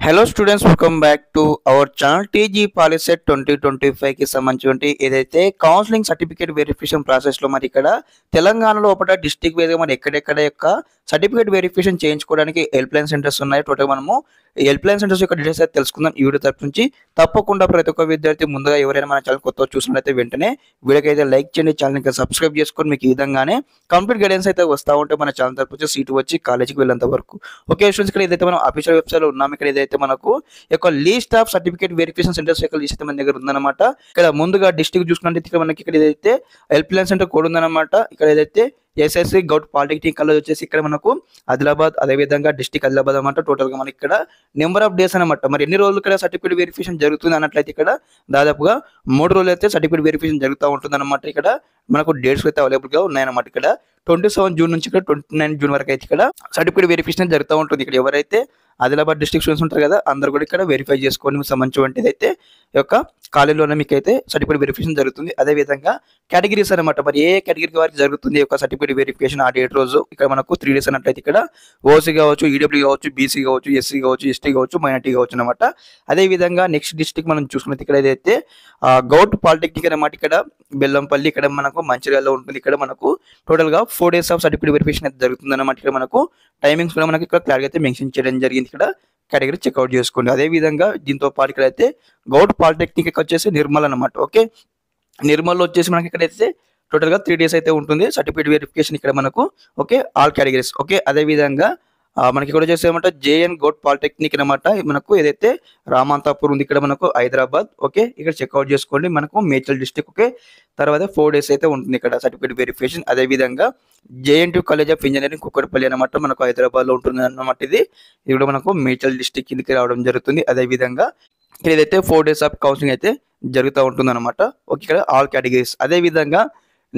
Hello students, welcome back to our channel. TG POLYCET 2025 కి సంబంధించి ఏదైతే కౌన్సిలింగ్ సర్టిఫికేట్ వెరిఫికేషన్ ప్రాసెస్ లో మరి ఇక్కడ తెలంగాణలో ఒకట డిస్ట్రిక్ట్ వేరుగా మరి ఎక్కడెక్కడ యొక్క సర్టిఫికేట్ వెరిఫికేషన్ చేయించుకోవడానికి హెల్ప్ లైన్ సెంటర్స్ ఉన్నాయి. టోటల్ మనము ఈ హెల్ప్ లైన్ సెంటర్స్ యొక్క డీటెయిల్స్ అయితే తెలుసుకుందాం ఈ వీడియో తరపు నుంచి. తప్పకుండా ప్రతి ఒక్క విద్యార్థి ముందుగా ఎవరైనా మన ఛానల్ కొత్త చూసినట్లయితే వెంటనే వీడియోకి అయితే లైక్ చేయండి, ఛానల్కి సబ్స్క్రైబ్ చేసుకొని మీకు ఈ విధంగానే కంప్లీట్ గైడెన్స్ అయితే వస్తూ ఉంటే మన ఛానల్ తరపు నుంచి సీటు వచ్చి కాలేజీకి వెళ్ళేంత వరకు. ఓకే స్టూడెంట్స్, ఇక్కడ ఏదైతే మనం అఫీషియల్ వెబ్సైట్ లో ఉన్నాం, ఇక్కడ ఏదైతే మనకు యొక్క list of certificate verification centres యొక్క లిస్ట్ మన దగ్గర ఉందన్నమాట. ఇక్కడ ముందుగా డిస్ట్రిక్ట్ చూసుకుంటే ఇక్కడ మనకి ఇక్కడ ఏదైతే హెల్ప్ లైన్ సెంటర్ కోడ్ ఉందన్నమాట. ఇక్కడ ఏదైతే ఎస్ఎస్సి గౌట్ పాలిటెక్నిక్ కాలేజ్ వచ్చేసి ఇక్కడ మనకు ఆదిలాబాద్, అదేవిధంగా డిస్ట్రిక్ట్ ఆదిలాబాద్ అనమాట. టోటల్ గా మనకి ఇక్కడ నెంబర్ ఆఫ్ డేస్ అనమాట. మరి ఎన్ని రోజులు ఇక్కడ సర్టిఫికేట్ వెరిఫికేషన్ జరుగుతుంది అన్నట్లయితే ఇక్కడ దాదాపుగా 3 రోజులు అయితే సర్టిఫికేట్ వెరిఫికేషన్ జరుగుతూ ఉంటుంది అనమాట. ఇక్కడ మనకు డేట్స్ అయితే అవైలబుల్ గా ఉన్నాయన్నమాట. ఇక్కడ 27 జూన్ నుంచి ఇక్కడ 29 జూన్ వరకు అయితే ఇక్కడ సర్టిఫికేట్ వెరిఫికేషన్ జరుగుతూ ఉంటుంది. ఇక్కడ ఎవరైతే ఆదిలాబాద్ డిస్ట్రిక్ట్ స్టూడెంట్స్ ఉంటారు కదా, అందరూ కూడా ఇక్కడ వెరిఫై చేసుకోవడం సంబంధించినది అయితే యొక్క కాలేజీలోనే మీకు అయితే సర్టిఫికేట్ వెరిఫికేషన్ జరుగుతుంది. అదేవిధంగా కేటగిరీస్ అనమాట. మరి ఏ కేటగిరీ వారికి జరుగుతుంది యొక్క సర్టిఫికేట్ వెరిఫికేషన్ ఆ డేట్ రోజు ఇక్కడ మనకు 3 డేస్ అన్నట్లయితే ఇక్కడ ఓసీ కావచ్చు, ఈడబ్ల్యూ కావచ్చు, బీసీ కావచ్చు, ఎస్సీ కావచ్చు, ఎస్టీ కావచ్చు, మైనార్టీ కావచ్చు అనమాట. అదేవిధంగా నెక్స్ట్ డిస్ట్రిక్ట్ మనం చూసుకున్నది ఇక్కడ ఏదైతే గౌట్ పాలిటెక్నిక్ అనమాట. ఇక్కడ బెల్లంపల్లి ఇక్కడ మనకు మంచిర్యాలలో ఉంటుంది. ఇక్కడ మనకు టోటల్ గా 4 డేస్ ఆఫ్ సర్టిఫికేట్ వెరిఫికేషన్ అయితే జరుగుతుంది అనమాట. ఇక్కడ మనకు టైమింగ్స్ కూడా మనకి ఇక్కడ క్లియర్గా అయితే మెన్షన్ చేయడం జరిగింది. ఇక్కడ కేటగిరీ చెక్అవుట్ చేసుకోండి. అదేవిధంగా దీంతో పాటు ఇక్కడ అయితే గౌట్ పాలిటెక్నిక్ వచ్చేసి నిర్మల్ అనమాట. ఓకే, నిర్మల్లో వచ్చేసి మనకి ఇక్కడైతే టోటల్ గా 3 డేస్ అయితే ఉంటుంది సర్టిఫికేట్ వెరిఫికేషన్ ఇక్కడ మనకు. Okay, all categories. ఓకే, అదేవిధంగా మనకి ఇక్కడ వచ్చేసి ఏమంటే జేఎన్ గౌట్ పాలిటెక్నిక్ అనమాట. మనకు ఏదైతే రామంతాపూర్ ఉంది ఇక్కడ మనకు హైదరాబాద్. ఓకే, ఇక్కడ చెక్అవుట్ చేసుకోండి. మనకు మేడ్చల్ డిస్ట్రిక్ట్. ఓకే, తర్వాత 4 డేస్ అయితే ఉంటుంది ఇక్కడ సర్టిఫికేట్ వెరిఫికేషన్. అదేవిధంగా JNT college of engineering Kukkadapalli అనమాట, మనకు హైదరాబాద్ లో ఉంటుంది అన్నమాట. ఇది కూడా మనకు మేడ్చల్ డిస్ట్రిక్ట్ కిందకి రావడం జరుగుతుంది. అదేవిధంగా ఇక్కడ ఏదైతే 4 డేస్ ఆఫ్ కౌన్సిలింగ్ అయితే జరుగుతూ ఉంటుంది అనమాట. ఓకే, ఇక్కడ ఆల్ కేటగిరీస్. అదేవిధంగా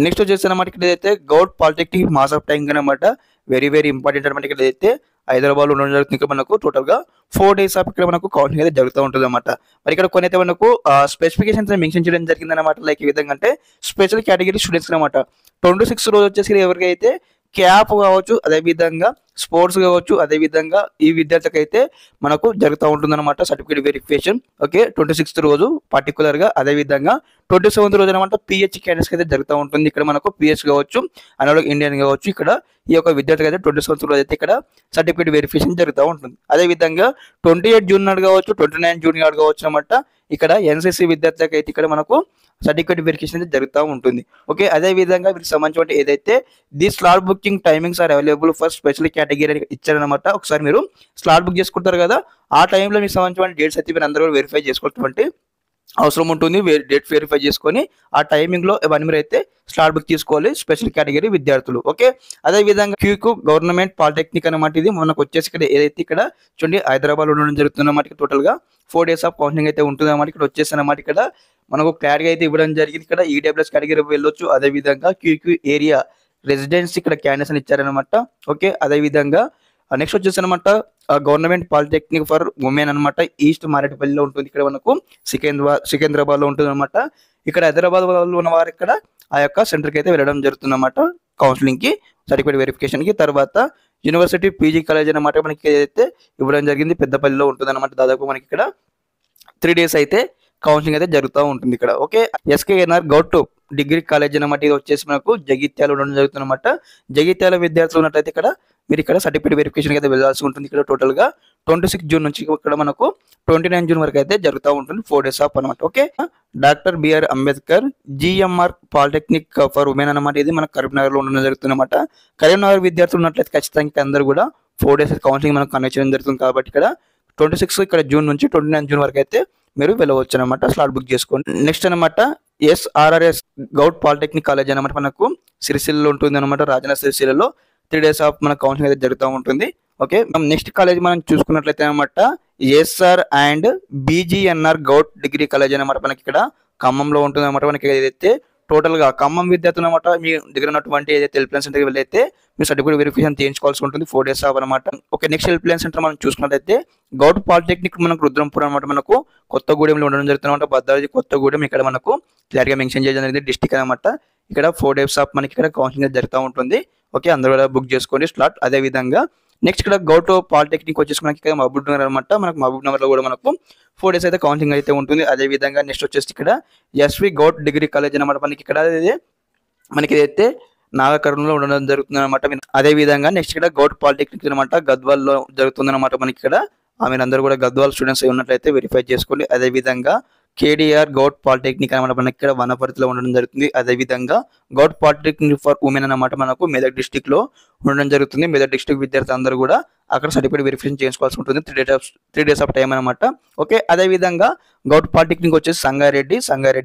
నెక్స్ట్ వచ్చేసి అనమాట ఇక్కడ ఏదైతే గౌట్ పాలిటెక్నిక్ మాస్ ఆఫ్ టైం అనమాట. వెరీ ఇంపార్టెంట్ అనమాట. ఇక్కడ అయితే హైదరాబాద్ లో ఉండడం జరుగుతుంది. ఇక్కడ మనకు టోటల్ గా 4 డేస్ ఆఫ్ ఇక్కడ మనకు కౌన్సిలింగ్ అయితే జరుగుతూ ఉంటుంది అనమాట. మరి ఇక్కడ కొన్ని అయితే మనకు స్పెసిఫికేషన్స్ మెన్షన్ చేయడం జరిగింది అనమాట. లైక్ ఈ విధంగా అంటే స్పెషల్ కేటగిరీ స్టూడెంట్స్ అనమాట. 26 రోజు వచ్చేసి ఎవరికైతే క్యాప్ కావచ్చు, అదేవిధంగా స్పోర్ట్స్ కావచ్చు, అదేవిధంగా ఈ విద్యార్థికి అయితే మనకు జరుగుతూ ఉంటుంది అనమాట సర్టిఫికేట్ వెరిఫికేషన్. ఓకే, 26th రోజు పర్టికులర్ గా. అదేవిధంగా 27th రోజు అనమాట పిహెచ్ క్యాండిడేట్స్ అయితే జరుగుతూ ఉంటుంది. ఇక్కడ మనకు పిహెచ్ కావచ్చు, అనలాగ్ ఇండియన్ కావచ్చు. ఇక్కడ ఈ యొక్క విద్యార్థికి అయితే 27th రోజు అయితే ఇక్కడ సర్టిఫికేట్ వెరిఫికేషన్ జరుగుతూ ఉంటుంది. అదేవిధంగా 28 జూన్ నాడు కావచ్చు, 29 జూన్ నాడు కావచ్చు అనమాట. ఇక్కడ ఎన్సీసీ విద్యార్థులకు అయితే ఇక్కడ మనకు సర్టిఫికేట్ వెరిఫికేషన్ అయితే జరుగుతూ ఉంటుంది. ఓకే, అదే విధంగా వీరికి సంబంధించిన ఏదైతే the slot booking timings are available for special category అని ఇచ్చారనమాట. ఒకసారి మీరు స్లాట్ బుక్ చేసుకుంటారు కదా, ఆ టైంలో మీకు సంబంధించిన డేట్స్ అయితే మీరు అందరూ కూడా వెరిఫై చేసుకోవాల్సినటువంటి అవసరం ఉంటుంది. డేట్ వెరిఫై చేసుకొని ఆ టైమింగ్ లో ఇవన్నీ మీరు అయితే స్లాట్ బుక్ తీసుకోవాలి స్పెషల్ కేటగిరీ విద్యార్థులు. ఓకే, అదే విధంగా క్యూకు గవర్నమెంట్ పాలిటెక్నిక్ అనమాట. ఇది మనకు వచ్చేసి ఇక్కడ ఏదైతే ఇక్కడ చూడండి హైదరాబాద్ లో ఉండడం జరుగుతుంది అన్నమాట. టోటల్ గా 4 డేస్ ఆఫ్ కౌన్సిలింగ్ అయితే ఉంటుంది అన్నమాట. ఇక్కడ వచ్చేసి అనమాట ఇక్కడ మనకు క్లారిటీ అయితే ఇవ్వడం జరిగింది. ఇక్కడ ఈడబ్ల్యూఎస్ కేటగిరీ వెళ్ళొచ్చు. అదే విధంగా క్యూక్యూ ఏరియా రెసిడెన్స్ ఇక్కడ క్యాండిడేట్స్ అని ఇచ్చారనమాట. ఓకే, అదే విధంగా నెక్స్ట్ వచ్చేసి అనమాట గవర్నమెంట్ పాలిటెక్నిక్ ఫర్ ఉమెన్ అనమాట. ఈస్ట్ మారేడుపల్లిలో ఉంటుంది. ఇక్కడ మనకు సికింద్రాబాద్ లో ఉంటుంది అనమాట. ఇక్కడ హైదరాబాద్ లో ఉన్న వారు ఇక్కడ ఆ యొక్క సెంటర్కి అయితే వెళ్ళడం జరుగుతుంది అనమాట కౌన్సిలింగ్ కి, సర్టిఫికేట్ వెరిఫికేషన్ కి. తర్వాత యూనివర్సిటీ పీజీ కాలేజ్ అనమాట మనకి ఏదైతే ఇవ్వడం జరిగింది పెద్దపల్లిలో ఉంటుంది అనమాట. దాదాపు మనకి ఇక్కడ 3 డేస్ అయితే కౌన్సిలింగ్ అయితే జరుగుతూ ఉంటుంది ఇక్కడ. Okay, SKNR govt degree college అనమాట. ఇది వచ్చేసి మనకు జగిత్యాల ఉండడం జరుగుతుంది అనమాట. జగిత్యాల విద్యార్థులు ఉన్నట్లయితే ఇక్కడ మీరు ఇక్కడ సర్టిఫికేట్ వెరిఫికేషన్ అయితే వెళ్ళాల్సి ఉంటుంది. ఇక్కడ టోటల్ గా 26 జూన్ నుంచి ఇక్కడ మనకు 29 జూన్ వరకు అయితే జరుగుతూ ఉంటుంది. 4 డేస్ ఆఫ్ అనమాట. Okay, doctor BR Ambedkar GMR polytechnic for women అనమాట. ఇది మనకు కరీంనగర్ లో ఉండడం జరుగుతుంది అనమాట. కరీంనగర్ విద్యార్థులు ఉన్నట్లయితే ఖచ్చితంగా అందరూ కూడా 4 డేస్ కౌన్సిలింగ్ మనకు కండక్ట్ చేయడం జరుగుతుంది. కాబట్టి ఇక్కడ 26 ఇక్కడ జూన్ నుంచి 29 జూన్ వరకు అయితే మీరు వెళ్ళవచ్చు అనమాట. స్లాట్ బుక్ చేసుకోండి. నెక్స్ట్ అనమాట ఎస్ఆర్ఆర్ఎస్ గౌట్ పాలిటెక్నిక్ కాలేజ్ అనమాట. మనకు సిరిసిల్లలో ఉంటుంది అనమాట. రాజన్న సిరిసిల్లలో 3 డేస్ ఆఫ్ మన కౌన్సిలింగ్ అయితే జరుగుతూ ఉంటుంది. ఓకే, నెక్స్ట్ కాలేజ్ మనం చూసుకున్నట్లయితే అనమాట SR and BGNR govt degree college అనమాట. మనకి ఇక్కడ ఖమ్మంలో ఉంటుంది అనమాట. మనకి ఏదైతే టోటల్ గా ఖమ్మం విద్యార్థులు అనమాట మీ దగ్గర ఉన్నటువంటి ఏదైతే హెల్ప్ లైన్ సెంటర్కి వెళ్ళైతే మీరు సర్టిఫికేట్ వెరిఫికేషన్ చేయించుకోవాల్సి ఉంటుంది. 4 డేస్ ఆఫ్ అనమాట. Okay, next help line centre మనం చూసుకున్నట్లయితే గౌట్ పాలిటెక్నిక్ మనకు రుద్రంపూర్ అనమాట. మనకు కొత్తగూడెంలో ఉండడం జరుగుతుంది అనమాట. భద్రాద్రి కొత్తగూడెం ఇక్కడ మనకు క్లియర్గా మెన్షన్ చేయడం జరిగింది డిస్టిక్ అనమాట. ఇక్కడ 4 డేస్ ఆఫ్ మనకి ఇక్కడ కౌన్సిలింగ్ జరుగుతూ ఉంటుంది. ఓకే, అందరూ కూడా బుక్ చేసుకోండి స్లాట్. అదే విధంగా నెక్స్ట్ ఇక్కడ గో టు పాలిటెక్నిక్ వచ్చేసి మనకి ఇక్కడ మహబూబ్ నగర్ అనమాట. మనకు మహబూబ్ నగర్ లో కూడా మనకు 4 days అయితే కౌన్సిలింగ్ అయితే ఉంటుంది. అదే విధంగా నెక్స్ట్ వచ్చేసి ఇక్కడ ఎస్వి గౌట్ డిగ్రీ కాలేజ్ అనమాట. మనకి ఇక్కడ మనకి ఇదైతే నాగకర్ణంలో ఉండడం జరుగుతుంది అనమాట. అదే విధంగా నెక్స్ట్ ఇక్కడ గౌట్ పాలిటెక్నిక్ అనమాట గద్వాల్లో జరుగుతుంది అనమాట. మనకి ఇక్కడ మీరందరూ కూడా గద్వాల్ స్టూడెంట్స్ ఉన్నట్లయితే వెరిఫై చేసుకోండి. అదే విధంగా కేడిఆర్ గౌట్ పాలిటెక్నిక్ అనమాట మనకి ఇక్కడ వనపర్తిలో ఉండడం జరుగుతుంది. అదే విధంగా గౌట్ పాలిటెక్నిక్ ఫర్ ఉమెన్ అనమాట మనకు మెదక్ డిస్టిక్ లో ఉండడం జరుగుతుంది. మెదక్ డిస్టిక్ విద్యార్థులు అందరూ కూడా అక్కడ సర్టిఫికేట్ వెరిఫికేషన్ చేసుకోవాల్సి ఉంటుంది. 3 days ఆఫ్ టైం అనమాట. ఓకే, అదే విధంగా గౌట్ పాలిటెక్నిక్ వచ్చేసి సంగారెడ్డి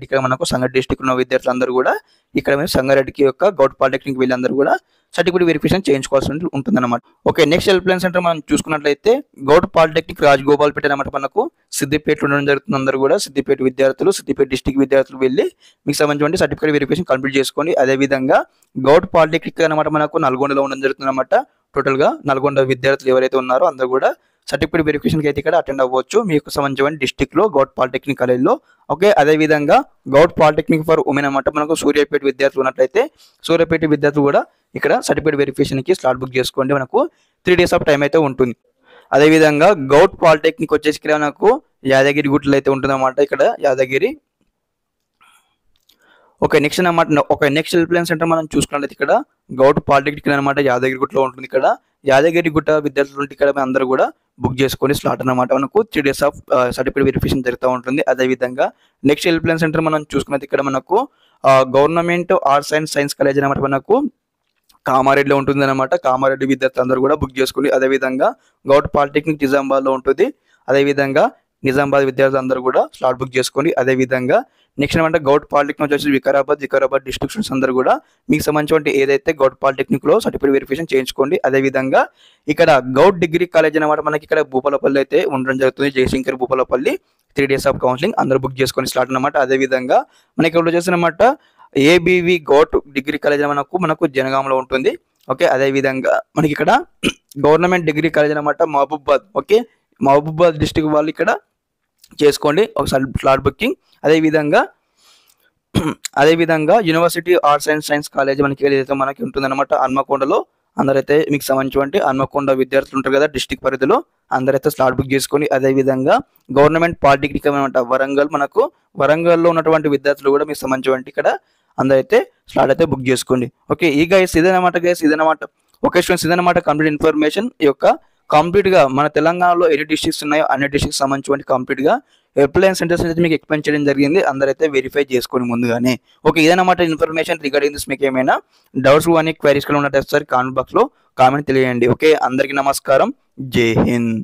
ఇక్కడ మనకు సంగారెడ్డి డిస్టిక్ ఉన్న విద్యార్థులందరూ కూడా ఇక్కడ మేము సంగారెడ్డికి యొక్క గౌట్ పాలిటెక్నిక్ వీళ్ళందరూ కూడా సర్టిఫికేట్ వెరిఫికేషన్ చేయించుకోవాల్సి ఉంటుంది అనమాట. Okay, next help line centre మనం చూసుకున్నట్లయితే గౌట్ పాలిటెక్నిక్ రాజగోపాల్పేట అనమాట మనకు సిద్దిపేట ఉండడం జరుగుతుంది. అందరూ కూడా సిద్దిపేట విద్యార్థులు, సిద్దిపేట డిస్టిక్ విద్యార్థులు వెళ్ళి మీకు సంబంధించిన సర్టిఫికేట్ వెరిఫికేషన్ కంప్లీట్ చేసుకోండి. అదే విధంగా గౌట్ పాలిటెక్నిక్ అనమాట మనకు నల్గొండలో ఉండడం జరుగుతుంది అనమాట. టోటల్ గా నల్గొండ విద్యార్థులు ఎవరైతే ఉన్నారో అందరూ కూడా సర్టిఫికేట్ వెరిఫికేషన్ కి అయితే ఇక్కడ అటెండ్ అవ్వచ్చు మీకు సంబంధించిన డిస్టిక్ లో గౌట్ పాలిటెక్నిక్ కాలేజ్ లో. ఓకే, అదే విధంగా గౌట్ పాలిటెక్నిక్ ఫర్ ఉమెన్ అనమాట మనకు సూర్యాపేట విద్యార్థులు ఉన్నట్లయితే సూర్యాపేట విద్యార్థులు కూడా ఇక్కడ సర్టిఫికేట్ వెరిఫికేషన్ కి స్లాట్ బుక్ చేసుకోండి. మనకు 3 days ఆఫ్ టైం అయితే ఉంటుంది. అదే విధంగా గౌట్ పాలిటెక్నిక్ వచ్చేసి ఇక్కడ మనకు యాదగిరి గుట్టలో అయితే ఉంటుంది అనమాట. ఇక్కడ యాదగిరి. ఓకే, నెక్స్ట్ అనమాట నెక్స్ట్ హెల్ప్ లైన్ సెంటర్ మనం చూసుకున్నట్లయితే ఇక్కడ గౌట్ పాలిటెక్నిక్ అనమాట యాదగిరిగుట్టలో ఉంటుంది. ఇక్కడ యాదగిరిగుట్ట విద్యార్థులు ఇక్కడ అందరూ కూడా బుక్ చేసుకొని స్లాట్ అనమాట మనకు 3 days ఆఫ్ సర్టిఫికేట్ వెరిఫికేషన్ జరుగుతూ ఉంటుంది. అదే విధంగా నెక్స్ట్ హెల్ప్ లైన్ సెంటర్ మనం చూసుకున్నది ఇక్కడ మనకు government arts and science college అనమాట మనకు కామారెడ్డిలో ఉంటుంది అనమాట. కామారెడ్డి విద్యార్థులు అందరూ కూడా బుక్ చేసుకోండి. అదే విధంగా గౌట్ పాలిటెక్నిక్ నిజామాబాద్ లో ఉంటుంది. అదే విధంగా నిజామాబాద్ విద్యార్థులు అందరూ కూడా స్లాట్ బుక్ చేసుకోండి. అదే విధంగా నెక్స్ట్ ఏమంటే గౌట్ పాలిటెక్నిక్ వచ్చేసి వికారాబాద్ డిస్ట్రిక్ట్ స్టూడెంట్స్ అందరూ కూడా మీకు సంబంధించిన ఏదైతే గౌట్ పాలిటెక్నిక్ లో సర్టిఫికేట్ వెరిఫికేషన్ చేయించుకోండి. అదే విధంగా ఇక్కడ గౌట్ డిగ్రీ కాలేజ్ అనమాట మనకి ఇక్కడ భూపాలపల్లి అయితే ఉండడం జరుగుతుంది. Jayashankar Bhupalpally 3 days of counselling అందరూ బుక్ చేసుకొని స్లాట్ అనమాట. అదే విధంగా మనకి ఇక్కడ వచ్చేసి అనమాట ఏబీవి గౌట్ డిగ్రీ కాలేజ్ మనకు జనగాంలో ఉంటుంది. ఓకే, అదే విధంగా మనకి ఇక్కడ గవర్నమెంట్ డిగ్రీ కాలేజ్ అనమాట మహబూబాబాద్. ఓకే, మహబూబాబాద్ డిస్టిక్ వాళ్ళు ఇక్కడ చేసుకోండి ఒకసారి స్లాట్ బుకింగ్. అదే విధంగా university arts and science college మనకి ఏదైతే మనకి ఉంటుంది అనమాట హన్మకొండలో. అందరైతే మీకు సంబంధించి హన్మకొండ విద్యార్థులు ఉంటారు కదా డిస్టిక్ పరిధిలో అందరైతే స్లాట్ బుక్ చేసుకొని. అదే విధంగా గవర్నమెంట్ పాలిటెక్నిక్ అనమాట వరంగల్లో ఉన్నటువంటి విద్యార్థులు కూడా మీకు సంబంధించి ఇక్కడ అందరైతే స్లాట్ అయితే బుక్ చేసుకోండి. ఓకే, ఈ గైస్ ఇదనమాట ఓకే స్టూడెంట్స్, ఇదనమాట కంప్లీట్ ఇన్ఫర్మేషన్ ఈ యొక్క కంప్లీట్ గా మన తెలంగాణలో ఎన్ని డిస్ట్రిక్ట్స్ ఉన్నాయో అన్ని డిస్ట్రిక్ట్స్ సంబంధించి కంప్లీట్ గా అప్లయన్స్ సెంటర్స్ అయితే మీకు ఎక్స్ప్లెయిన్ చేయడం జరిగింది. అందరైతే వెరిఫై చేసుకోండి ముందుగానే. ఓకే, ఇదన్నమాట ఇన్ఫర్మేషన్ రిగార్డింగ్ దిస్. మీకు ఏమైనా డౌట్స్ కానీ క్వైరీస్ ఉన్నట్టు ఒకసారి కామెంట్ బాక్స్ లో కామెంట్ తెలియండి. ఓకే, అందరికీ నమస్కారం. జై హింద్.